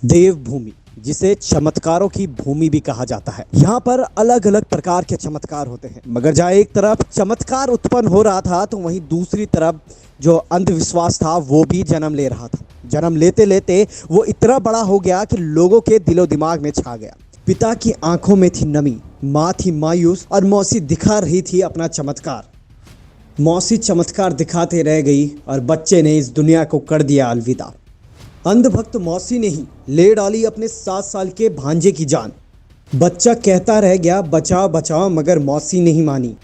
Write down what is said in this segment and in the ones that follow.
देवभूमि, जिसे चमत्कारों की भूमि भी कहा जाता है। यहाँ पर अलग अलग प्रकार के चमत्कार होते हैं, मगर जहाँ एक तरफ चमत्कार उत्पन्न हो रहा था तो वहीं दूसरी तरफ जो अंधविश्वास था वो भी जन्म ले रहा था। जन्म लेते लेते वो इतना बड़ा हो गया कि लोगों के दिलो दिमाग में छा गया। पिता की आंखों में थी नमी, माँ थी मायूस और मौसी दिखा रही थी अपना चमत्कार। मौसी चमत्कार दिखाते रह गई और बच्चे ने इस दुनिया को कर दिया अलविदा। अंधभक्त मौसी ने ही ले डाली अपने 7 साल के भांजे की जान। बच्चा कहता रह गया बचाओ बचाओ, मगर मौसी नहीं मानी।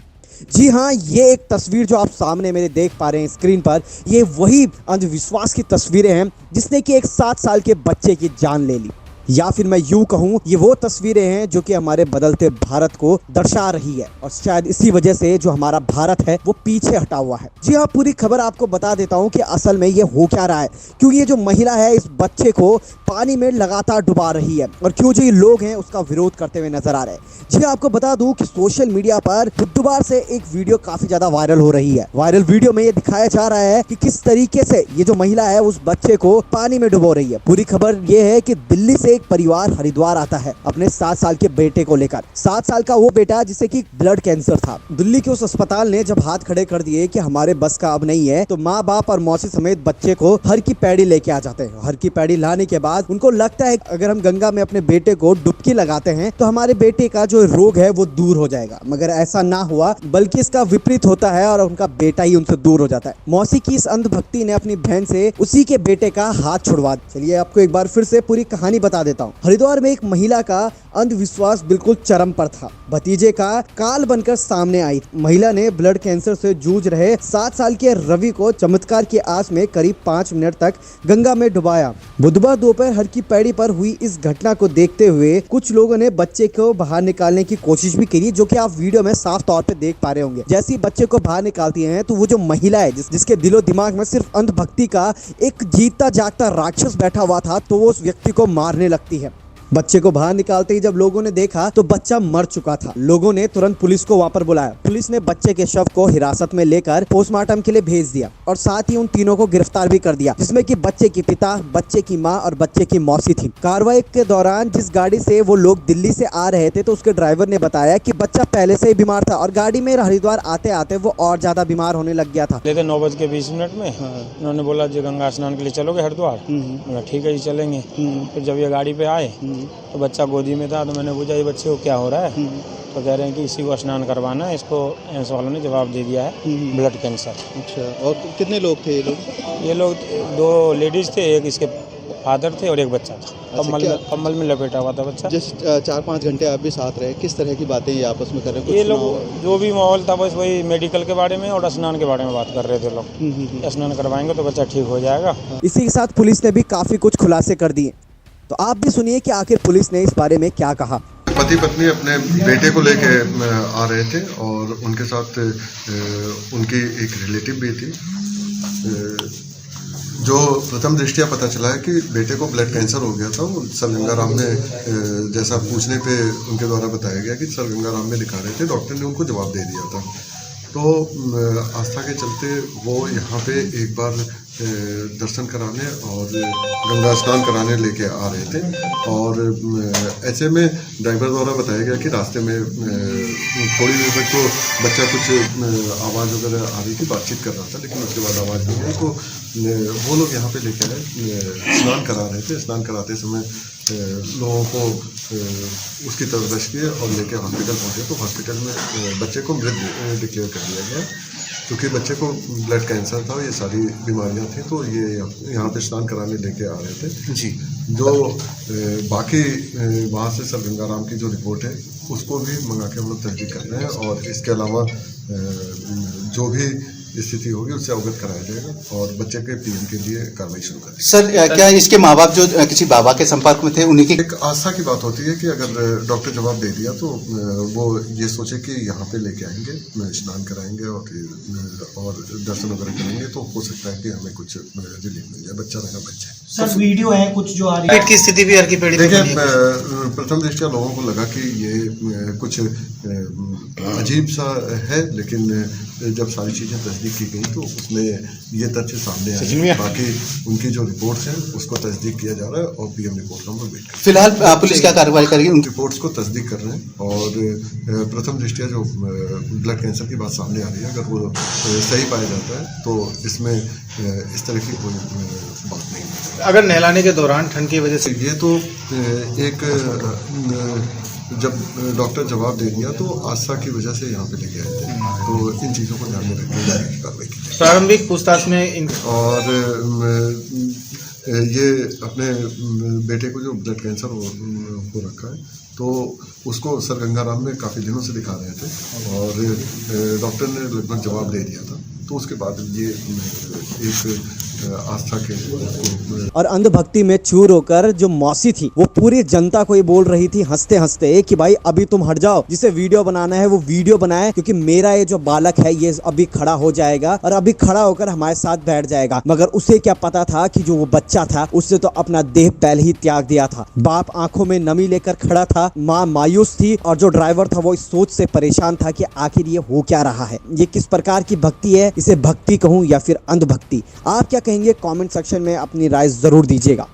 जी हाँ, ये एक तस्वीर जो आप सामने मेरे देख पा रहे हैं स्क्रीन पर, ये वही अंधविश्वास की तस्वीरें हैं जिसने कि एक 7 साल के बच्चे की जान ले ली। या फिर मैं यूं कहूं, ये वो तस्वीरें हैं जो कि हमारे बदलते भारत को दर्शा रही है और शायद इसी वजह से जो हमारा भारत है वो पीछे हटा हुआ है। जी हाँ, पूरी खबर आपको बता देता हूं कि असल में ये हो क्या रहा है, क्यों ये जो महिला है इस बच्चे को पानी में लगातार डुबा रही है और क्यों जो ये लोग हैं उसका विरोध करते हुए नजर आ रहे हैं। जी हाँ, आपको बता दूं कि सोशल मीडिया पर बुधवार से एक वीडियो काफी ज्यादा वायरल हो रही है। वायरल वीडियो में ये दिखाया जा रहा है कि किस तरीके से ये जो महिला है उस बच्चे को पानी में डुबो रही है। पूरी खबर ये है कि दिल्ली से एक परिवार हरिद्वार आता है अपने 7 साल के बेटे को लेकर। 7 साल का वो बेटा जिसे कि ब्लड कैंसर था। दिल्ली के उस अस्पताल ने जब हाथ खड़े कर दिए कि हमारे बस का अब नहीं है, तो माँ बाप और मौसी समेत बच्चे को हर की पैड़ी लेके आ जाते हैं। हर की पैड़ी लाने के बाद उनको लगता है अगर हम गंगा में अपने बेटे को डुबकी लगाते हैं तो हमारे बेटे का जो रोग है वो दूर हो जाएगा, मगर ऐसा ना हुआ, बल्कि इसका विपरीत होता है और उनका बेटा ही उनसे दूर हो जाता है। मौसी की इस अंधभक्ति ने अपनी बहन से उसी के बेटे का हाथ छुड़वा। चलिए आपको एक बार फिर से पूरी कहानी बता देता हूँ। हरिद्वार में एक महिला का अंधविश्वास बिल्कुल चरम पर था। भतीजे का काल बनकर सामने आई। महिला ने ब्लड कैंसर से जूझ रहे 7 साल के रवि को चमत्कार की आस में करीब 5 मिनट तक गंगा में डुबाया। बुधवार दोपहर हर की पैड़ी पर हुई इस घटना को देखते हुए कुछ लोगों ने बच्चे को बाहर निकालने की कोशिश भी की, जो कि आप वीडियो में साफ तौर पे देख पा रहे होंगे। जैसे ही बच्चे को बाहर निकालती हैं तो वो जो महिला है जिसके दिलो दिमाग में सिर्फ अंधभक्ति का एक जीता जागता राक्षस बैठा हुआ था, तो वो उस व्यक्ति को मारने लगती है। बच्चे को बाहर निकालते ही जब लोगों ने देखा तो बच्चा मर चुका था। लोगों ने तुरंत पुलिस को वहां पर बुलाया। पुलिस ने बच्चे के शव को हिरासत में लेकर पोस्टमार्टम के लिए भेज दिया और साथ ही उन तीनों को गिरफ्तार भी कर दिया, जिसमें कि बच्चे की पिता, बच्चे की मां और बच्चे की मौसी थी। कार्रवाई के दौरान जिस गाड़ी से वो लोग दिल्ली से आ रहे थे तो उसके ड्राइवर ने बताया कि बच्चा पहले से ही बीमार था और गाड़ी में हरिद्वार आते आते वो और ज्यादा बीमार होने लग गया था। 9:20 में उन्होंने बोला जी गंगा स्नान के लिए चलोगे हरिद्वार? ठीक है जी चलेंगे। फिर जब ये गाड़ी पे आए तो बच्चा गोदी में था, तो मैंने पूछा ये बच्चे को क्या हो रहा है? तो कह रहे हैं कि इसी को स्नान करवाना है। इसको एम्स वालों ने जवाब दे दिया है ब्लड कैंसर। अच्छा, और कितने लोग थे ये लोग? ये लोग 2 लेडीज थे, एक इसके फादर थे और एक बच्चा था। कम्बल में लपेटा हुआ था बच्चा। जिस 4-5 घंटे आप भी साथ रहे, किस तरह की बातें ये आपस में कर रहे? ये लोग जो भी माहौल था बस वही मेडिकल के बारे में और स्नान के बारे में बात कर रहे थे लोग। स्नान करवाएंगे तो बच्चा ठीक हो जाएगा। इसी के साथ पुलिस ने भी काफी कुछ खुलासे कर दिए, तो आप भी सुनिए कि आखिर पुलिस ने इस बारे में क्या कहा। पति पत्नी अपने बेटे को लेके आ रहे थे और उनके साथ उनकी एक रिलेटिव भी थी। जो प्रथम दृष्टया पता चला है कि बेटे को ब्लड कैंसर हो गया था। वो सर गंगाराम में जैसा पूछने पे उनके द्वारा बताया गया कि सर गंगाराम में दिखा रहे थे, डॉक्टर ने उनको जवाब दे दिया था। तो आस्था के चलते वो यहाँ पे एक बार दर्शन कराने और गंगा स्नान कराने लेके आ रहे थे और ऐसे में ड्राइवर द्वारा बताया गया कि रास्ते में थोड़ी देर तक तो बच्चा कुछ आवाज़ वगैरह आ रही थी, बातचीत कर रहा था, लेकिन उसके बाद आवाज़ नहीं आई। तो वो लोग यहाँ पे लेके आए, स्नान करा रहे थे। स्नान कराते समय लोगों को उसकी तरफ रश किए और लेके हॉस्पिटल पहुँचे। तो हॉस्पिटल में बच्चे को मृत डिक्लेयर कर दिया गया, क्योंकि बच्चे को ब्लड कैंसर था, ये सारी बीमारियां थी। तो ये यहाँ पे स्नान कराने लेके आ रहे थे जी। जो बाकी वहाँ से सर गंगाराम की जो रिपोर्ट है उसको भी मंगा के हम लोग तस्दीक कर रहे हैं और इसके अलावा जो भी स्थिति होगी उससे अवगत कराया जाएगा और बच्चे के पीएम के लिए कार्रवाई शुरू करें। सर, क्या इसके माँ बाप जो किसी बाबा के संपर्क में थे उन्हीं की एक आस्था की बात होती है कि अगर डॉक्टर जवाब दे दिया तो वो ये सोचे कि यहाँ पे लेके आएंगे, स्नान कराएंगे और दर्शन वगैरह करेंगे, तो हो सकता है कि हमें कुछ रिलीफ मिल जाए। बच्चा रहेगा बच्चे। सर वीडियो है कुछ जो आ रही है, पेट की स्थिति भी हर की पेड़ी। देखिए, प्रथम दृष्टया लोगों को लगा कि ये कुछ अजीब सा है, लेकिन जब सारी चीज़ें तस्दीक की गई तो उसमें ये तथ्य सामने आए। बाकी उनकी जो रिपोर्ट्स हैं उसको तस्दीक किया जा रहा है और पीएम रिपोर्ट का हम लोग वेट कर रहे हैं। फिलहाल पुलिस क्या कार्रवाई करेगी? उन रिपोर्ट्स को तस्दीक कर रहे हैं और प्रथम दृष्टया जो ब्लड कैंसर की बात सामने आ रही है, अगर वो सही पाया जाता है तो इसमें इस तरह की कोई बात नहीं है। अगर नहलाने के दौरान ठंड की वजह से ये तो एक जब डॉक्टर जवाब दे दिया तो आस्था की वजह से यहाँ पे लेके आए थे, तो इन चीज़ों को ध्यान में रखते हुए कार्रवाई की जाए। प्रारंभिक पूछताछ में और ये अपने बेटे को जो ब्लड कैंसर हो रखा है तो उसको सर गंगाराम में काफ़ी दिनों से दिखा रहे थे और डॉक्टर ने लगभग जवाब दे दिया था, तो उसके बाद ये एक आस्था के और अंधभक्ति में चूर होकर जो मौसी थी वो पूरी जनता को ये बोल रही थी हंसते हंसते कि भाई अभी तुम हट जाओ, जिसे वीडियो बनाना है वो वीडियो बनाए, क्योंकि मेरा ये जो बालक है ये अभी खड़ा हो जाएगा और अभी खड़ा होकर हमारे साथ बैठ जाएगा। मगर उसे क्या पता था कि जो वो बच्चा था उससे तो अपना देह पहले ही त्याग दिया था। बाप आंखों में नमी लेकर खड़ा था, माँ मायूस थी और जो ड्राइवर था वो इस सोच से परेशान था कि आखिर ये हो क्या रहा है, ये किस प्रकार की भक्ति है, इसे भक्ति कहूँ या फिर अंधभक्ति। आप क्या कहेंगे? कमेंट सेक्शन में अपनी राय जरूर दीजिएगा।